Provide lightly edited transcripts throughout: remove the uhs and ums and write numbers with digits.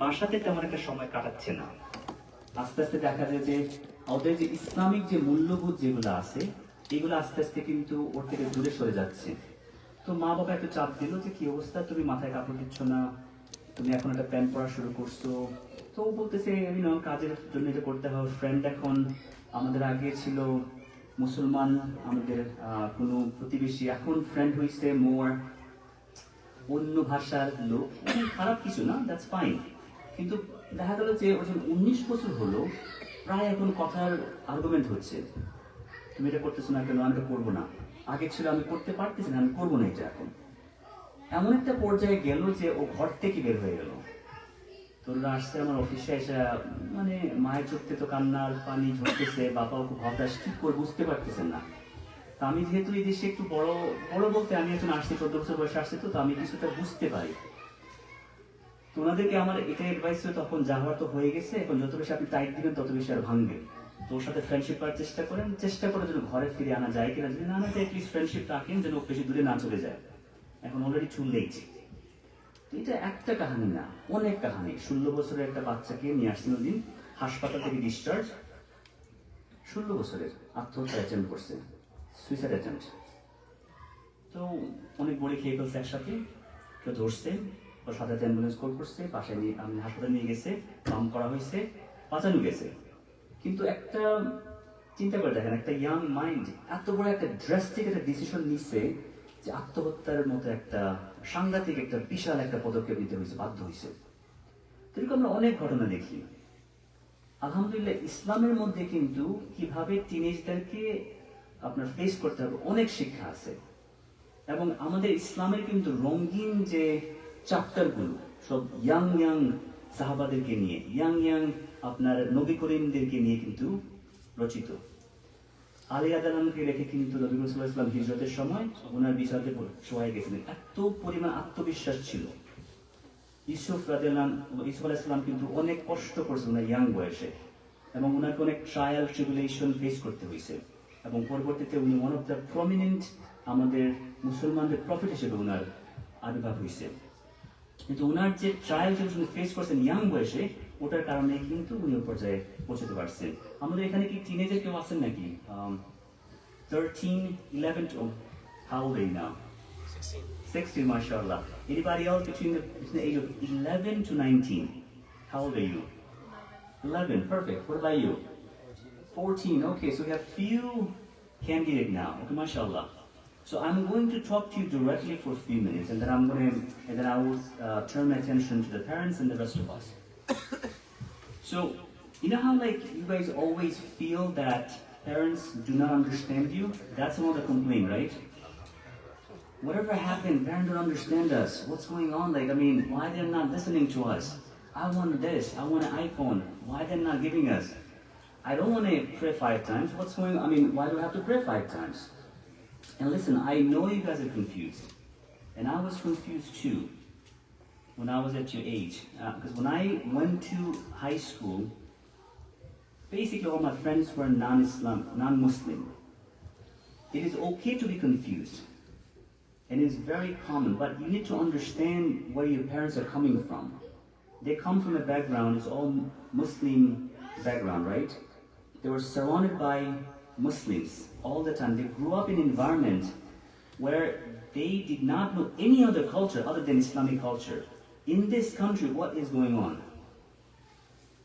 বাসাতে তেমন একটা সময় কাটাচ্ছে না। আস্তে আস্তে দেখা যায় যে ওদের যে ইসলামিক যে মূল্যবোধ যেগুলো আছে এগুলো আস্তে আস্তে কিন্তু ওর থেকে দূরে সরে যাচ্ছে। তো মা বাবা একটু চাপ দিল যে কি অবস্থা, তুমি মাথায় কাপড় দিচ্ছ না, তুমি এখন একটা প্যান্ট পরা শুরু করছো। তো ও বলতেছে কাজের জন্য এটা করতে হবে। ফ্রেন্ড এখন আমাদের আগে ছিল মুসলমান, আমাদের কোনো প্রতিবেশী, এখন ফ্রেন্ড হয়েছে মোর অন্য ভাষার লোক। খারাপ কিছু না, দ্যাটস ফাইন। কিন্তু দেখা গেল যে ওর যখন 19 বছর হলো, প্রায় এখন কথার আর্গুমেন্ট হচ্ছে, তুমি এটা করতেছো না কেন, আমি এটা করবো না। আগে ছিল আমি করতে পারতেছি না, আমি করবো না এটা। এখন এমন একটা পর্যায়ে গেল যে ও ঘর থেকে বের হয়ে গেল। তরুণরা আসছে আমার অফিসে এসে, মানে মায়ের চোখতে তো কান্নার পানি ঝরতেছে, বাবাও খুব হতাশ, কি করে বুঝতে পারতেছেন না। তা আমি যেহেতু এই দেশে একটু বড় বড় বলতে আমি এখন আসছি 14 বছর বয়সে আসছি, তো আমি কিছুটা বুঝতে পারি। তো ওনাদেরকে আমার এটা অ্যাডভাইস ছিল তখন, যা হওয়ার তো হয়ে গেছে, এখন যত বেশি আপনি টাইট দিবেন তত বেশি আর ভাঙবে। তো ওর সাথে ফ্রেন্ডশিপ করার চেষ্টা করেন, চেষ্টা করে যেন ঘরে ফিরে আনা যায় কিনা, যদি না আনা যায় অ্যাটলিস্ট ফ্রেন্ডশিপ রাখেন যেন বেশি দূরে না চলে যায়। এখন অলরেডি টু লেট। এটা একটা কাহিনী না, অনেক কাহিনী। 16 বছরের একটা বাচ্চাকে নিয়ে আসছেন ওদিন হাসপাতাল থেকে ডিসচার্জ, 16 বছরের, আত্মহত্যা অ্যাটেম্প করছে, সুইসাইড অ্যাটেম্প। তো অনেক বড়ি খেয়ে ফেলছে একসাথে, কেউ ধরছে, ওর সাথে অ্যাম্বুলেন্স কল করছে, বাসায় নিয়ে আমি হাসপাতালে নিয়ে গেছে, পাম্প করা হয়েছে, বাঁচানো গেছে। কিন্তু একটা চিন্তা করে দেখেন, একটা ইয়াং মাইন্ড এত বড় একটা ড্রাস্টিক একটা ডিসিশন নিচ্ছে যে আত্মহত্যার মতো একটা সাংঘাতিক একটা বিশাল একটা পদক্ষেপ নিতে হয়েছে, বাধ্য হয়েছে। এরকম আমরা অনেক ঘটনা দেখি। আলহামদুলিল্লাহ ইসলামের মধ্যে কিন্তু কিভাবে টিনেজদেরকে আপনার ফেস করতে হবে অনেক শিক্ষা আছে। এবং আমাদের ইসলামের কিন্তু রঙিন যে চ্যাপ্টারগুলো সব ইয়াং ইয়াং সাহাবাদেরকে নিয়ে, ইয়াং ইয়াং আপনার নবী করিমদেরকে নিয়ে কিন্তু রচিত। আলী আদালামকে রেখে কিন্তু নবী করিম সাল্লাল্লাহু আলাইহি ওয়াসাল্লাম হিজরতের সময় ওনার বিষয়তে সহায় গেছিলেন, এত পরিমাণ আত্মবিশ্বাস ছিল। ইউসুফ আলাইহিস সালাম কিন্তু অনেক কষ্ট করছেন ওনার ইয়াং বয়সে, এবং ওনাকে অনেক ট্রায়াল ট্রিবুলেশন ফেস করতে হয়েছে, এবং পরবর্তীতে উনি ওয়ান অফ দ্য প্রমিনেন্ট আমাদের মুসলমানদের প্রফিট হিসেবে ওনার আবির্ভাব হয়েছে। কিন্তু ওনার যে ট্রায়াল উনি ফেস করছেন ইয়াং বয়সে, ওটার কারণে কিন্তু উনি ওই পর্যায়ে পৌঁছতে পারছেন। আমাদের এখানে কি টিনেজার কেউ আছেন নাকি? 13, 11 to how old are you now? 16, mashallah. Anybody else between the age of 11 to 19? How old are you? 11, perfect. What about you? 14, okay, so we have few candidates now. Okay, mashallah. So I'm going to talk to you directly for a few minutes, and then I will turn my attention to the parents and the rest of us. So, you know how like you guys always feel that parents do not understand you? That's another complaint, right? Whatever happened, parents don't understand us. What's going on? Like, I mean, why they're not listening to us? I want this, I want an iPhone. Why they're not giving us? I don't want to pray 5 times. What's going on? I mean, why do I have to pray 5 times? And listen, I know you guys are confused. And I was confused too when I was at your age. Because when I went to high school, basically all my friends were non-Muslim. It is okay to be confused. And it's very common, but you need to understand where your parents are coming from. They come from a background, it's all Muslim background, right? They were surrounded by Muslims all the time. They grew up in an environment where they did not know any other culture other than Islamic culture. In this country, what is going on?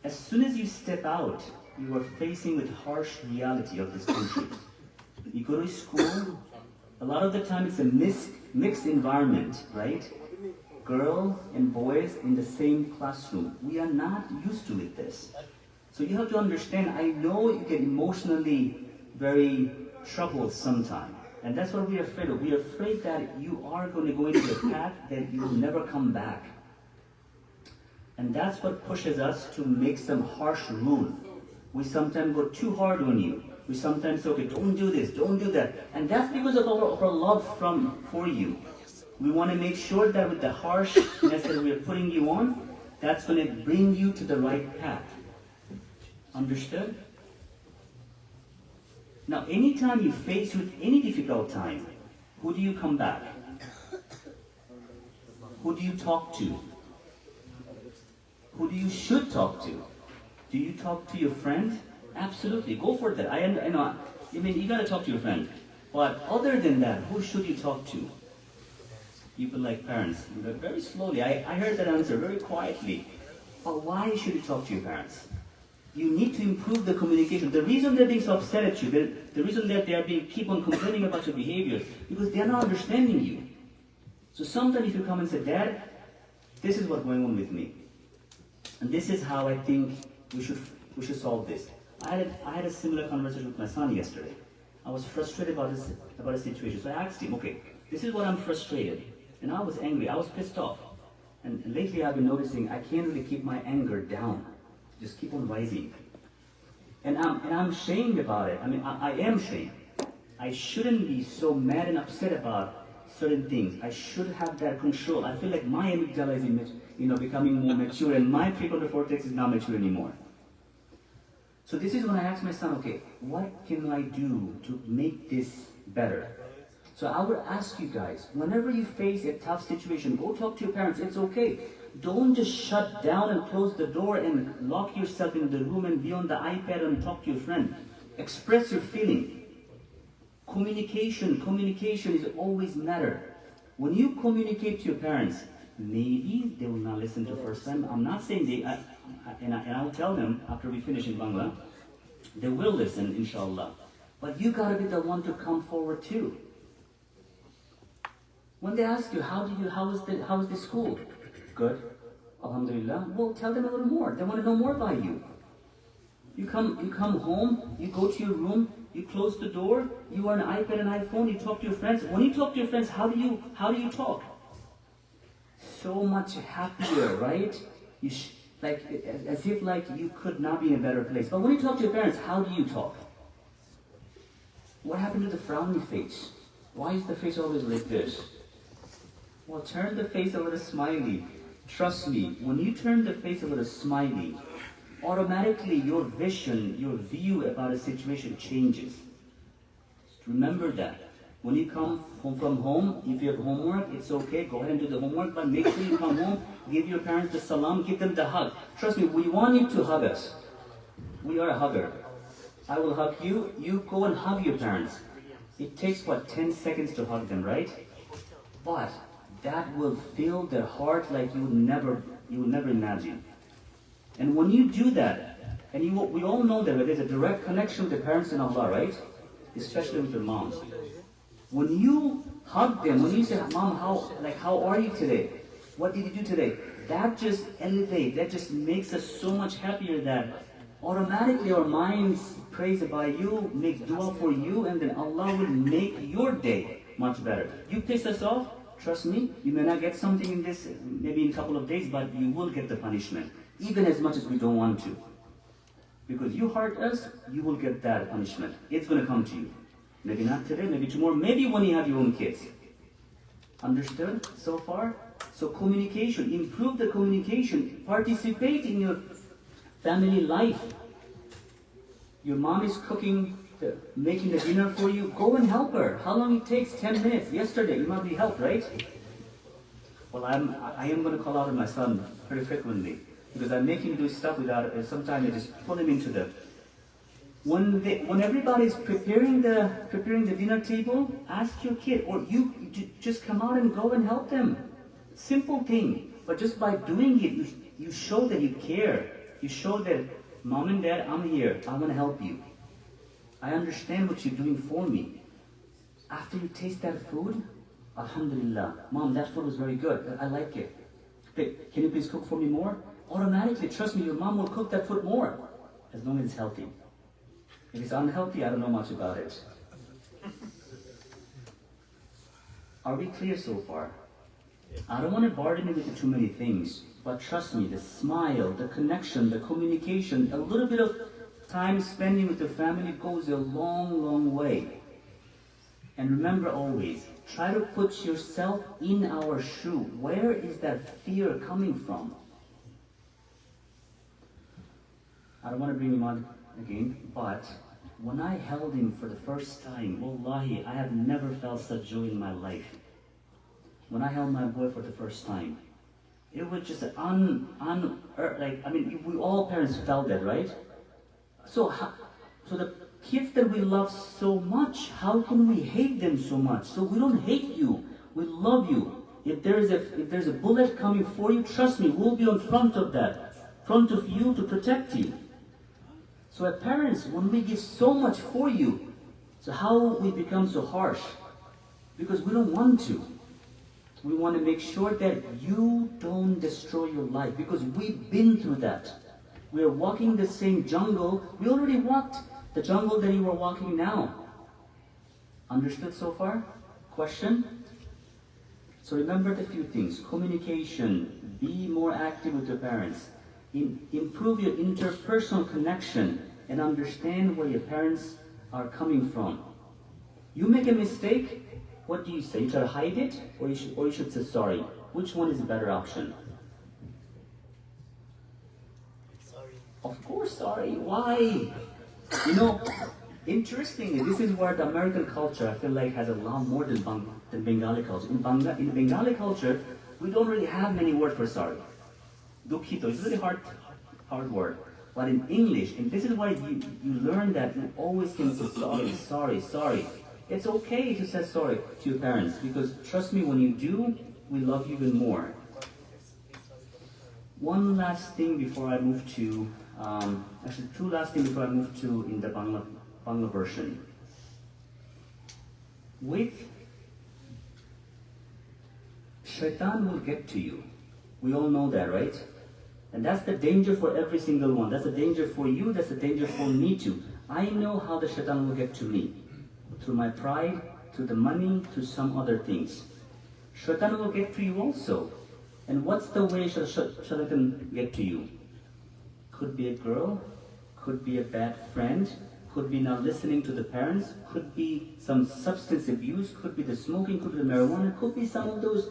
As soon as you step out, you are facing with harsh reality of this country. You go to school, a lot of the time it's a mixed environment, right? Girl and boys in the same classroom. We are not used to this. So you have to understand, I know you get emotionally very troubled sometimes. And that's what we're afraid of. We're afraid that you are going to go into a path that you will never come back. And that's what pushes us to make some harsh rule. We sometimes go too hard on you. We sometimes say, okay, don't do this, don't do that. And that's because of our love for you. We want to make sure that with the harshness that we're putting you on, that's going to bring you to the right path. Understood? Now, anytime you face with any difficult time, who do you come back? Who do you talk to? who do you should talk to? Do you talk to your friend? Absolutely, go for that. I know. I mean, you gotta talk to your friend. But other than that, who should you talk to? People like parents. Very slowly, I heard that answer very quietly. But why should you talk to your parents? You need to improve the communication. The reason they're being so upset at you, the reason that they are keep on complaining about your behavior, because they're not understanding you. So sometimes if you come and say, Dad, this is what's going on with me. And this is how I think we should solve this. I had a similar conversation with my son yesterday. I was frustrated about a situation. So I asked him, okay, this is what I'm frustrated. And I was angry, I was pissed off. And lately I've been noticing I can't really keep my anger down. Just keep on rising. And I'm ashamed about it. I mean, I am ashamed. I shouldn't be so mad and upset about certain things. I should have that control. I feel like my amygdala is becoming more mature, and my prefrontal cortex is not mature anymore. So this is when I ask my son, okay, what can I do to make this better? So I would ask you guys, whenever you face a tough situation, go talk to your parents, it's okay. Don't just shut down and close the door and lock yourself in the room and be on the iPad and talk to your friend. Express your feeling. Communication is always matter. When you communicate to your parents, maybe they will not listen the first time. I'm not saying they, and I'll tell them after we finish in Bangla, they will listen, inshallah. But you gotta be the one to come forward too. When they ask you, how is the school? Good, alhamdulillah. Well, tell them a little more. They want to know more about you. You come home, you go to your room, you close the door, you are on an iPad and iPhone, you talk to your friends. When you talk to your friends, how do you talk? So much happier, right? As if you could not be in a better place. But when you talk to your parents, how do you talk? What happened to the frowny face? Why is the face always like this? Well, turn the face over to smiley. Trust me, when you turn the face over to smiley, automatically your vision, your view about a situation changes. Remember that. When you come home from home, if you have homework, it's okay, go ahead and do the homework, but make sure you come home, give your parents the salam, give them the hug. Trust me, we want you to hug us. We are a hugger. I will hug you, you go and hug your parents. It takes, 10 seconds to hug them, right? But that will fill their heart like you would never imagine. And when you do that, and we all know that there's a direct connection with the parents and Allah, right? Especially with their moms. When you hug them, when you say, Mom, how are you today? What did you do today? That just elevates, that just makes us so much happier that automatically our minds praise about you, make dua for you, and then Allah will make your day much better. You piss us off, trust me, you may not get something in this, maybe in a couple of days, but you will get the punishment, even as much as we don't want to. Because you hurt us, you will get that punishment. It's going to come to you. Maybe not today, maybe tomorrow, maybe when you have your own kids. Understood so far? So communication, improve the communication, participate in your family life. Your mom is cooking, making the dinner for you, go and help her. How long it takes? 10 minutes. Yesterday, you might be helped, right? Well, I am going to call out on my son very frequently because I make him do stuff without, sometimes I just pull him into the. When everybody's preparing the dinner table, ask your kid, or you just come out and go and help them. Simple thing, but just by doing it, you show that you care. You show that, Mom and Dad, I'm here. I want to help you. I understand what you're doing for me. After you taste that food, alhamdulillah, Mom, that food was very good. I like it. Hey, can you please cook for me more? Automatically, trust me, your mom will cook that food more, as long as it's healthy. If it's unhealthy, I don't know much about it. Are we clear so far? I don't want to burden you with too many things, but trust me, the smile, the connection, the communication, a little bit of time spending with the family goes a long, long way. And remember always, try to put yourself in our shoe. Where is that fear coming from? I don't want to bring him on again, but when I held him for the first time, wallahi, I have never felt such joy in my life. When I held my boy for the first time, It was just like, I mean, we all parents felt that, right? So the kids that we love so much, how can we hate them so much? So we don't hate you, we love you. If there's a bullet coming for you, trust me, we'll be in front of you to protect you. So as parents, when we give so much for you, so how we become so harsh? Because we don't want to. We want to make sure that you don't destroy your life, because we've been through that. We are walking the same jungle. We already walked the jungle that you are walking now. Understood so far? Question? So remember the few things. Communication. Be more active with your parents. Improve your interpersonal connection and understand where your parents are coming from. You make a mistake, what do you say? You try to hide it, or you should say sorry? Which one is a better option? Sorry. Of course, sorry. Why? You know, interestingly, this is where the American culture, I feel like, has a lot more than Bengali culture. In Bengali culture, we don't really have many words for sorry. Dukhito is a really hard word. But in English, and this is why you learn that you always can say sorry. It's okay to say sorry to your parents, because trust me, when you do, we love you even more. One last thing before I move to, actually two last things before I move to in the Bangla version. With Shaitan will get to you. We all know that, right? And that's the danger for every single one. That's the danger for you, that's the danger for me too. I know how the Shaitan will get to me. Through my pride, through the money, through some other things. Shaitan will get to you also. And what's the way Shaitan get to you? Could be a girl, could be a bad friend, could be not listening to the parents, could be some substance abuse, could be the smoking, could be the marijuana, could be some of those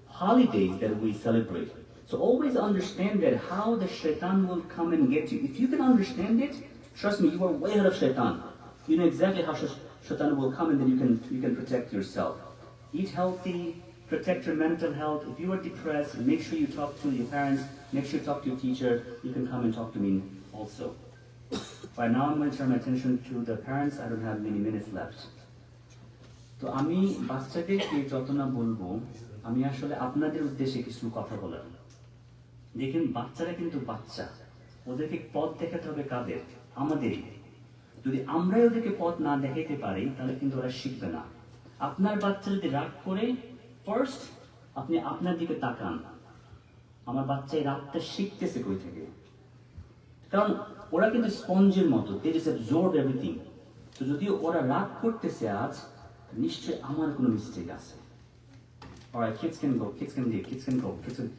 holidays that we celebrate. So always understand that how the Shaitan will come and get you. If you can understand it, trust me, you are way ahead of Shaitan. You know exactly how Shaitan will come, and then you can protect yourself. Eat healthy, protect your mental health. If you are depressed, make sure you talk to your parents, make sure you talk to your teacher. You can come and talk to me also. Right now I'm going to turn my attention to the parents. I don't have many minutes left. তো আমি বাচ্চাদেরকে যত না বলবো, আমি আসলে আপনাদের উদ্দেশ্যে কিছু কথা বলার। দেখেন, বাচ্চারা কিন্তু বাচ্চা, ওদেরকে পথ দেখাতে হবে কাদের? আমাদেরই। যদি আমরাই ওদেরকে পথ না দেখাতে পারি, তাহলে কিন্তু ওরা শিখবে না। আপনার বাচ্চা যদি রাগ করে, ফার্স্ট আপনি আপনার দিকে তাকান, আমার বাচ্চা এই রাগটা শিখতেছে কই থেকে? কারণ ওরা কিন্তু স্পঞ্জের মতো, they just absorb everything. তো যদি ওরা রাগ করতেছে আজ, নিশ্চয়ই আমার কোনো মিস্টেক আছে। Alright, kids can go, kids can leave, kids can go.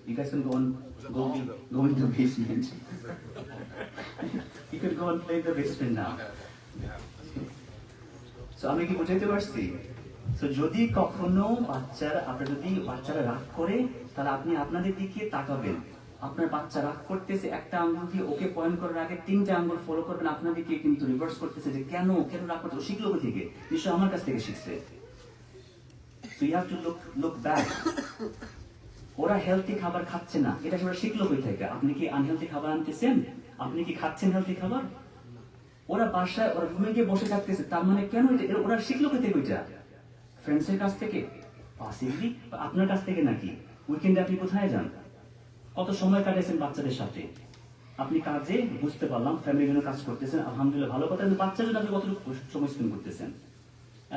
You guys can go in the basement. You can go and play in the basement now. So আমি কি বুঝাইতে পারছি? So যদি কখনো বাচ্চারা রাগ করে, তাহলে আপনি আপনাদের দিকে তাকাবেন। আপনার বাচ্চা রাগ করতেছে, একটা আঙ্গুল দিয়ে ওকে পয়েন্ট করার আগে 3টে আঙ্গুল ফলো করবেন, আপনার দিকে কিন্তু রিভার্স করতেছে যে কেন রাগ করছে, ও শিখলো কোথা থেকে? নিশ্চয়ই আমার কাছ থেকে শিখছে। So you have to look back. ওরা হেলথি খাবার খাচ্ছে না, এটা ওরা শিখলো কই থেকে? আপনি কি আনহেলথি খাবার আনতেছেন? আপনি কি খাচ্ছেন হেলথি খাবার? ওরা বাসায় ওরা রুমে গিয়ে বসে থাকতেছে, তার মানে কেন ওরা শিখলো কই থেকে? ওইটা ফ্রেন্ডসের কাছ থেকে, পসিবলি আপনার কাছ থেকে নাকি? উইকেন্ডে আপনি কোথায় যান? কত সময় কাটাইছেন বাচ্চাদের সাথে? আপনি কাজে, বুঝতে পারলাম ফ্যামিলির জন্য কাজ করতেছেন, আলহামদুলিল্লাহ ভালো কথা, কিন্তু বাচ্চার জন্য আপনি কতটুকু সময় স্পেন্ড করতেছেন?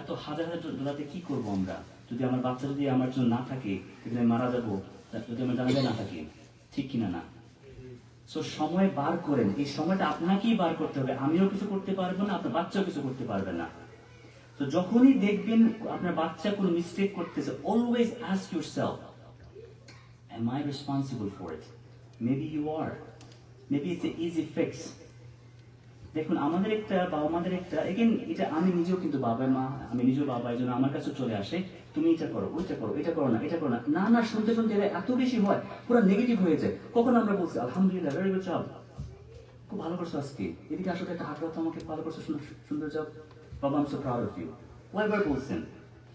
এত হাজার ডলারে কি করবো আমরা? যদি আমার বাচ্চা যদি আমার জন্য না থাকে, তাহলে মারা যাবো, যদি আমার জানাজায় না থাকে, ঠিক কিনা না? সো সময় বার করেন, এই সময়টা আপনাকেই বার করতে হবে। আমিও কিছু করতে পারবো না, আপনার বাচ্চাও কিছু করতে পারবে না। তো যখনই দেখবেন আপনার বাচ্চা কোনো মিস্টেক করতেছে, always ask yourself, am I responsible for it? Maybe you are. Maybe it's an easy fix. দেখুন, আমাদের এগেন, এটা আমি নিজেও কিন্তু আমি নিজেও বাবা, এই জন্য আমার কাছে চলে আসে, তুমি এটা করো, ওইটা করো, এটা করো না, এটা করো না, না শুনতে এরা এত বেশি হয়, পুরো নেগেটিভ হয়ে যায়। কখন আমরা বলছি আলহামদুলিল্লাহ, ভেরি গুড জব, খুব ভালো করছো আজকে, এদিকে আসলে একটা হাত আমাকে ভালো করছো, সুন্দর জব, বাবা I am so proud of you. কয়বার বলছেন?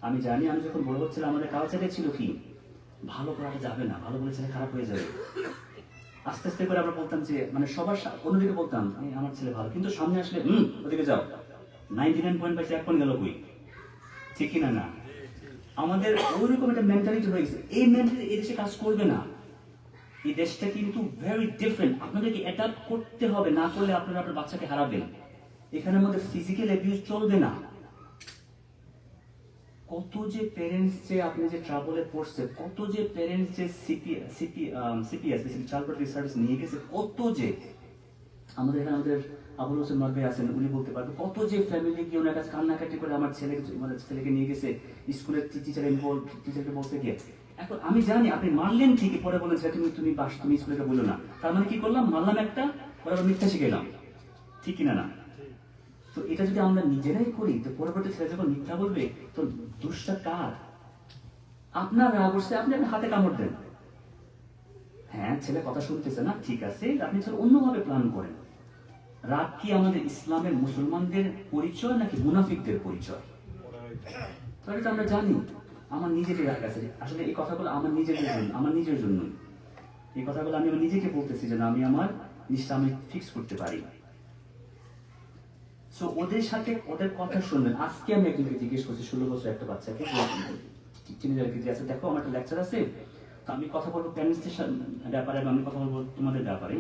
আমি জানি, আমি যখন বড় হচ্ছিলাম আমাদের কালচারে ছিল কি, ভালো করাটা যাবে না, ভালো বলে ছেলে খারাপ হয়ে যাবে। আস্তে আস্তে করে আমরা বলতাম যে মানে সবার অন্যদিকে বলতাম আমার ছেলে ভালো, কিন্তু সামনে আসলে ওদিকে যাও, 99 পয়েন্ট পাইছে, 1 পয়েন্ট গেল কই, ঠিক কিনা না? আমাদের ওইরকম একটা মেন্টালিটি হয়ে গেছে। এই মেন্টালিটি এই দেশে কাজ করবে না। এই দেশটা কিন্তু ভেরি ডিফারেন্ট, আপনাদেরকে অ্যাডাপ্ট করতে হবে, না করলে আপনারা আপনার বাচ্চাকে হারাবেন। এখানের মধ্যে ফিজিক্যাল অ্যাবিউজ চলবে না। কত যে প্যারেন্টস যে আপনি যে ট্রাভেলে পড়ছে, কত যে প্যারেন্টস যে সিপিএস চাইল্ড প্রোটেক্টিভ সার্ভিস নিয়ে গেছে, কত যে আমাদের এখানে আমাদের আবুল হোসেন মার্বে আছেন, উনি বলতে পারবে কত যে ফ্যামিলি গিয়ে ওনার কাছে কান্নাকাটি করে আমার ছেলেকে নিয়ে গেছে স্কুলের টিচারকে বলতে গিয়ে। এখন আমি জানি আপনি মারলেন ঠিকই, পরে বলেন তুমি স্কুলে বলো না, তার মানে কি করলাম, মারলাম একটা, পরে মিথ্যা শিখেলাম, ঠিক কিনা না? তো এটা যদি আমরা নিজেরাই করি, তো পরবর্তী ছেলে যখন মিথ্যা বলবে, তো দোষটা কার? আপনার রাগ হচ্ছে, আপনি হাতে কামড় দেন। হ্যাঁ, ছেলে কথা শুনতেছে না, ঠিক আছে, আপনি ছেলে অন্যভাবে প্ল্যান করেন। রাগ কি আমাদের ইসলামের মুসলমানদের পরিচয় নাকি মুনাফিকদের পরিচয়? তো এটা আমরা জানি। আমার নিজেকে রাগ আছে, আসলে এই কথাগুলো আমার নিজের জন্য এই কথাগুলো আমি আমার নিজেকে বলতেছি যে না, আমি আমার জিনিসটা আমি ফিক্স করতে পারি। সো ওদের সাথে ওদের কথা শুনবেন। আজকে আমি একজনকে জিজ্ঞেস করছি, 16 বছর একটা বাচ্চাকে, আছে, দেখো আমার একটা লেকচার আছে, তো আমি কথা বলবো প্যারেন্টসদের ব্যাপারে, আমি কথা বলবো তোমাদের ব্যাপারে।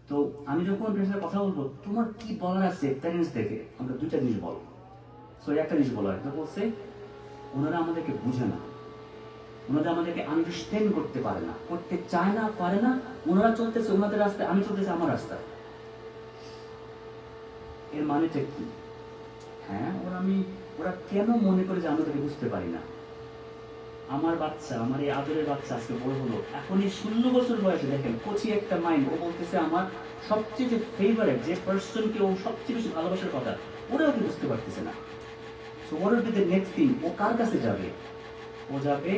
তো আমি যখন প্যারেন্টসের কথা বলবো, তোমার কি বলার আছে প্যারেন্টস থেকে, আমরা দুইটা জিনিস বলো। সো একটা জিনিস বলা হয়, তো বলছে ওনারা আমাদেরকে বুঝে না, ওনারা আমাদেরকে আন্ডারস্ট্যান্ড করতে পারে না, করতে চায় না, পারে না। ওনারা চলতেছে ওনাদের রাস্তায়, আমি চলতেছি আমার রাস্তায়। এর মানেটা কি? হ্যাঁ, ওরা কেন মনে করে যে আমি তাকে বুঝতে পারি না? আমার বাচ্চা, আমার এই আদরের বাচ্চা আজকে বড় হলো, এখন এই 16 বছর বয়সে দেখেন কচি একটা মাইন্ড, ও বলতেছে আমার সবচেয়ে যে ফেভারিট যে পার্সনকে ও সবচেয়ে বেশি ভালোবাসার কথা, ওরা ওকে বুঝতে পারতেছে না। সো ওর দিকে নেক্সট থিং, ও কার কাছে যাবে? ও যাবে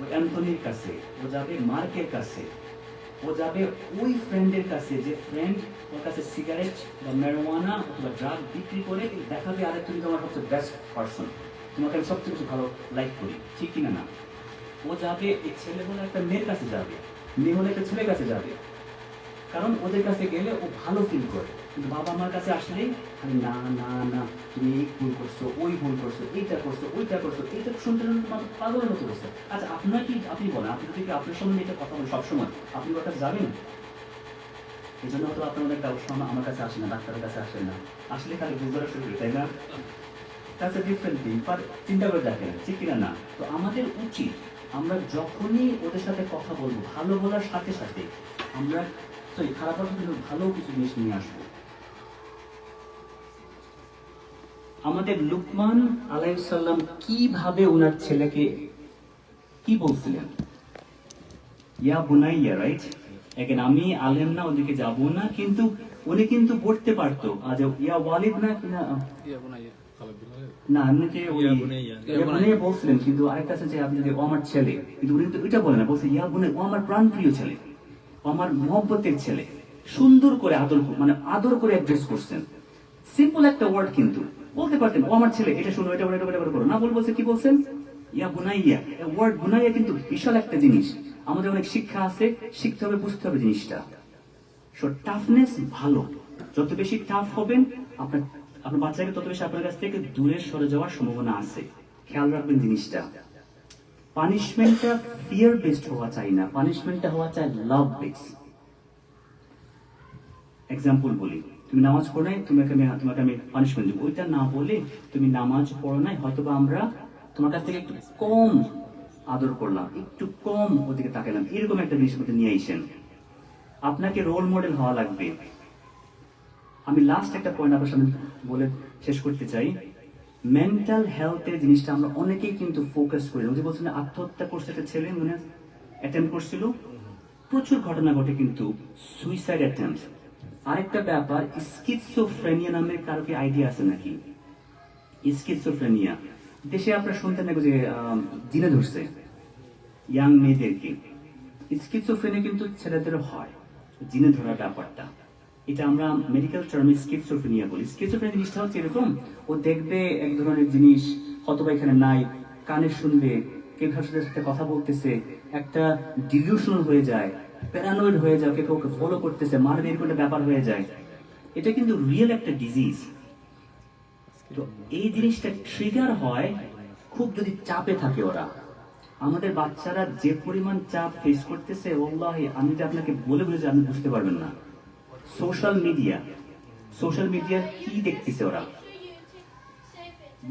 ওই অ্যান্থনির কাছে, ও যাবে মার্কের কাছে, ও যাবে ওই ফ্রেন্ডের কাছে যে ফ্রেন্ড ওর কাছে সিগারেট বা ম্যারিজুয়ানা অথবা ড্রাগ বিক্রি করে দেখাবে, আরে তুমি তোমার সবচেয়ে বেস্ট পার্সন, তোমাকে আমি সবচেয়ে বেশি ভালো লাইক করি, ঠিক কিনা না? ও যাবে এই ছেলে হলে একটা মেয়ের কাছে যাবে, মেয়ে হলে একটা ছেলের কাছে যাবে, কারণ ওদের কাছে গেলে ও ভালো ফিল করে। কিন্তু বাবা মার কাছে আসলে না না না, তুমি এই ভুল করছো, ওই ভুল করছো, এইটা করছো, ওইটা করছো, এইটা শুনতে পাগলের মতো করছে। আচ্ছা, আপনার কি, আপনি বলেন, আপনি যদি আপনার সঙ্গে এটা কথা বলেন সবসময়, আপনি ওর কাছে যাবেন? এই জন্য হয়তো আপনাদের সময় আমার কাছে আসে না, ডাক্তারের কাছে আসেন না, আসলে খালি ভুল করা শুরু করি, তাই না? That's a different thing, but চিন্তা করে দেখেন, ঠিক কিনা না? তো আমাদের উচিত, আমরা যখনই ওদের সাথে কথা বলবো, ভালো বলার সাথে সাথে আমরা খারাপ কিন্তু ভালো কিছু জিনিস নিয়ে আসবো। আমাদের লুকমান আলাইহিস সালাম কিভাবে ওনার ছেলেকে কি বলছিলেন? ইয়া বুনাইয়া, রাইট? এখন আমি আলেম না, ওদিকে যাবো না, কিন্তু উনি কিন্তু পড়তে পারতো। আজ ইয়া ওয়ালিদ না কিনা, না এমনিতে ইয়া বলছিলেন, কিন্তু আরেকটা আছে যে আপনি ও আমার ছেলে, কিন্তু উনি তো এটা বলে না, বলছে ইয়া বুনাই, ও আমার প্রাণপ্রিয় ছেলে, ও আমার মহব্বতের ছেলে। সুন্দর করে আদর করে অ্যাড্রেস করছেন। সিম্পল একটা ওয়ার্ড, কিন্তু বলতে পারতেন ও আমার ছেলে, এটা শুনো, এটা করো না, বলছে কি বলছেন? ইয়া বুনাইয়া। ওয়ার্ড বুনাইয়া কিন্তু বিশাল একটা জিনিস, আমাদের অনেক শিক্ষা আছে, শিখতে হবে, বুঝতে হবে জিনিসটা। সো টাফনেস ভালো, যত বেশি টাফ হবেন আপনার বাচ্চাকে তত বেশি আপনার কাছ থেকে দূরে সরে যাওয়ার সম্ভাবনা আছে। খেয়াল রাখবেন জিনিসটা। পানিশমেন্টটা ফিয়ার বেসড হওয়া চাই না, পানিশমেন্টটা হওয়া চাই লাভ বেসড। এক্সাম্পল বলি, তুমি নামাজ পড়ো নাই, তোমাকে আমি পানিশমেন্ট দেবো, ওইটা না বলে তুমি নামাজ পড়ো নাই, হয়তোবা আমরা তোমার কাছ থেকে একটু কম আদর করলাম, একটু কম ওদিকে তাকালাম, এরকম একটা জিনিস মধ্যে নিয়ে আইসেন। আপনাকে রোল মডেল হওয়া লাগবে। আমি লাস্ট একটা পয়েন্ট আপনার সামনে বলে শেষ করতে চাই। মেন্টাল হেলথের জিনিসটা আমরা অনেকেই কিন্তু ফোকাস করি। ওই যে বলছিলেন আত্মহত্যা করছে একটা ছেলে, মনে অ্যাটেম্প করছিল, প্রচুর ঘটনা ঘটে কিন্তু সুইসাইড অ্যাটেম্প। আরেকটা ব্যাপার, স্কিজোফ্রেনিয়া নামের কারো কি আইডিয়া আছে নাকি? স্কিজোফ্রেনিয়া দেশে আপনারা শুনতেন নাকি যে জিনে ধরছে ইয়াং মেয়েদেরকে। স্কিজোফ্রেনিয়া কিন্তু ছেলেদেরও হয়, জিনে ধরার ব্যাপারটা, এটা আমরা মেডিকেল টার্মে স্কিজোফ্রেনিয়া বলি। স্কিজোফ্রেনিয়া জিনিসটা হচ্ছে এরকম, ও দেখবে এক ধরনের জিনিস হয়তোবা এখানে নাই, কানে শুনবে কেউ কারোর সাথে কথা বলতেছে, একটা ডিলিউশনাল হয়ে যায়, প্যারানয়েড হয়ে যায়, কেউ ওকে ফলো করতেছে, মারবে এরকম একটা ব্যাপার হয়ে যায়। এটা কিন্তু রিয়েল একটা ডিজিজ। তো এই জিনিসটা ট্রিগার হয় খুব যদি চাপে থাকে ওরা। আমাদের বাচ্চারা যে পরিমাণ চাপ ফেস করতেছে, ওয়াল্লাহি আমি যে আপনাকে বলে বলে আপনি বুঝতে পারবেন না। সোশ্যাল মিডিয়া কি দেখতেছে ওরা?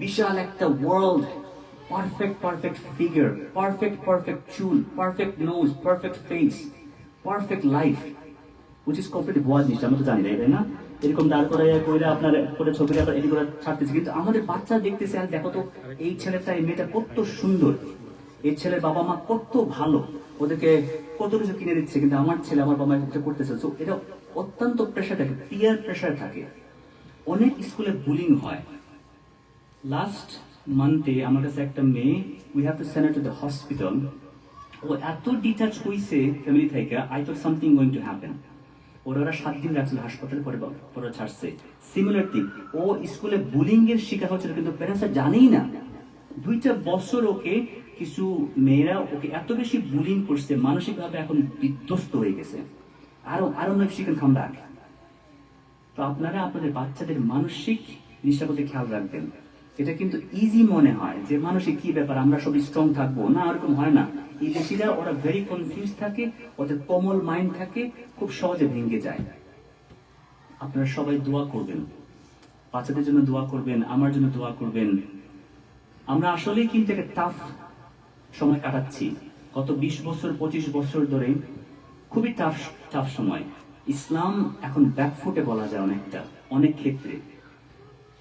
বিশাল একটা ওয়ার্ল্ড, পারফেক্ট ফিগার, পারফেক্ট চুল, perfect nose, perfect face, perfect life, which is completely ভুয়া জিনিস, আমরা তো জানি না, তাই না? এরকম দাঁড় করে আপনার করে ছবিটা আপনার এডিট করে ছাড়তেছে, কিন্তু আমাদের বাচ্চা দেখতেছে আর দেখো তো এই ছেলেটা এই মেয়েটা কত সুন্দর, এই ছেলের বাবা মা কত ভালো, ওদেরকে কত কিছু কিনে দিচ্ছে, কিন্তু আমার ছেলে আমার বাবা মা এটা করতেছে। তো এটা অত্যন্ত প্রেশার থাকে, পিয়ার প্রেশার থাকে। অনেক স্কুলে বুলিং হয়। লাস্ট মান্থে আমার কাছে একটা মেয়ে, we have to send her to the hospital. ও এত ডিটাচ হইছে ফ্যামিলি থেকে, I thought something going to happen. ওরা 7 দিন রাখছিল হাসপাতালে, পরে ছাড়ছে। সিমিলার থিং, ও স্কুলে বুলিং এর শিকার হচ্ছিল, কিন্তু প্যারেন্টসরা জানেই না। 2টা বছর ওকে কিছু মেয়েরা ওকে এত বেশি বুলিং করছে, মানসিকভাবে এখন বিধ্বস্ত হয়ে গেছে। আরো নয় শি ক্যান কাম ব্যাক। তো আপনারা আপনাদের বাচ্চাদের মানসিক নিরাপত্তা খেয়াল রাখবেন। এটা কিন্তু ইজি মনে হয় যে মানসিক কি ব্যাপার, আমরা সবই স্ট্রং থাকবো, না ওরকম হয় না। এই দেশিরা ওরা ভেরি কনফিউজ থাকে, ওদের কোমল মাইন্ড থাকে, খুব সহজে ভেঙে যায়। আপনারা সবাই দোয়া করবেন, বাচ্চাদের জন্য দোয়া করবেন, আমার জন্য দোয়া করবেন। আমরা আসলেই কিন্তু একটা টাফ সময় কাটাচ্ছি। গত 20 বছর 25 বছর ধরে খুবই টাফ সময়। ইসলাম এখন ব্যাকফুটে বলা যায় অনেক ক্ষেত্রে।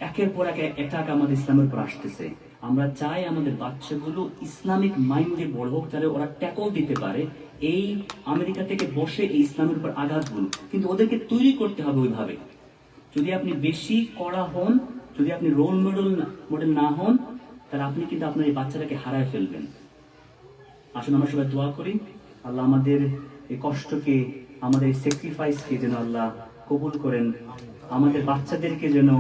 একের পর এক অ্যাটাক আমাদের ইসলামের উপর আসতেছে। আমরা চাই আমাদের বাচ্চাগুলো ইসলামিক মাইন্ডে বড় হোক, যাতে ওরা ট্যাকল দিতে পারে এই আমেরিকা থেকে বসে এই ইসলামের উপর আঘাতগুলো। কিন্তু ওদেরকে তৈরি করতে হবে ওইভাবে। যদি আপনি বেশি কড়া হন, যদি আপনি রোল মডেল না হন, তাহলে আপনি কিন্তু আপনার এই বাচ্চাটাকে হারায় ফেলবেন। আসুন আমরা সবাই দোয়া করি, আল্লাহ আমাদের এই কষ্টকে, আমাদের এই স্যাক্রিফাইসকে যেন আল্লাহ কবুল করেন। আমাদের বাচ্চাদেরকে যেন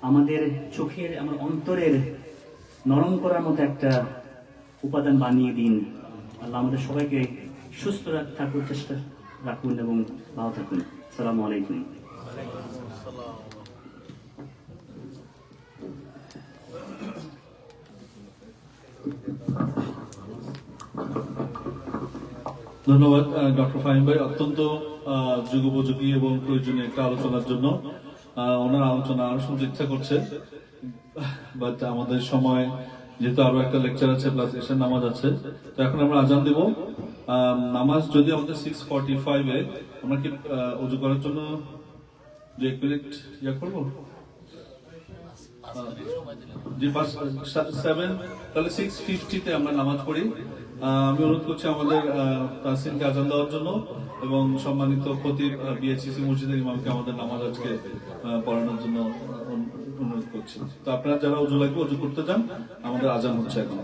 আমাদের চোখের, আমার অন্তরের নরম করার মতো একটা উপাদান বানিয়ে দিন। আল্লাহ আমাদের সবাইকে সুস্থ থাকার চেষ্টা রাখুন এবং ভালো থাকুন। আসসালামু আলাইকুম। ধন্যবাদ ডক্টর ফাহিম ভাই, অত্যন্ত যুগোপযোগী এবং প্রয়োজনীয় একটা আলোচনার জন্য। ওনার আলোচনা আরো শুনতে ইচ্ছা করছে, বাট আমাদের সময় যেহেতু আরো একটা লেকচার আছে প্লাস এশার নামাজ আছে, তো এখন আমরা আজান দেব। নামাজ যদি আমাদের 6:45-এ, আমরা কি ওযু করার জন্য 1 মিনিট ইয়া করবো? জি, 7, তাহলে 6:50-তে আমরা নামাজ পড়ি। আমি অনুরোধ করছি আমাদের তাসিনকে আজান দেওয়ার জন্য, এবং সম্মানিত খতিব বিএচসিসি মসজিদের ইমামকে আমাদের নামাজ আজকে পড়ানোর জন্য অনুরোধ করছি। তো আপনারা যারা ওযু লাগবে ওযু করতে যান, আমাদের আজান হচ্ছে এখন।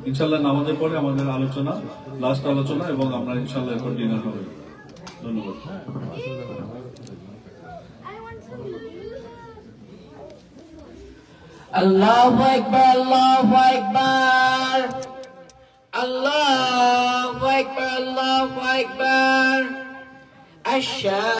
ইনশাআল্লাহ নামাজের পরে আমাদের আলোচনা, লাস্ট আলোচনা, এবং আমরা ইনশাআল্লাহ এখন ডিনার হবে। ধন্যবাদ। Allahu Akbar, Allahu Akbar, Allahu Akbar, Allahu Akbar.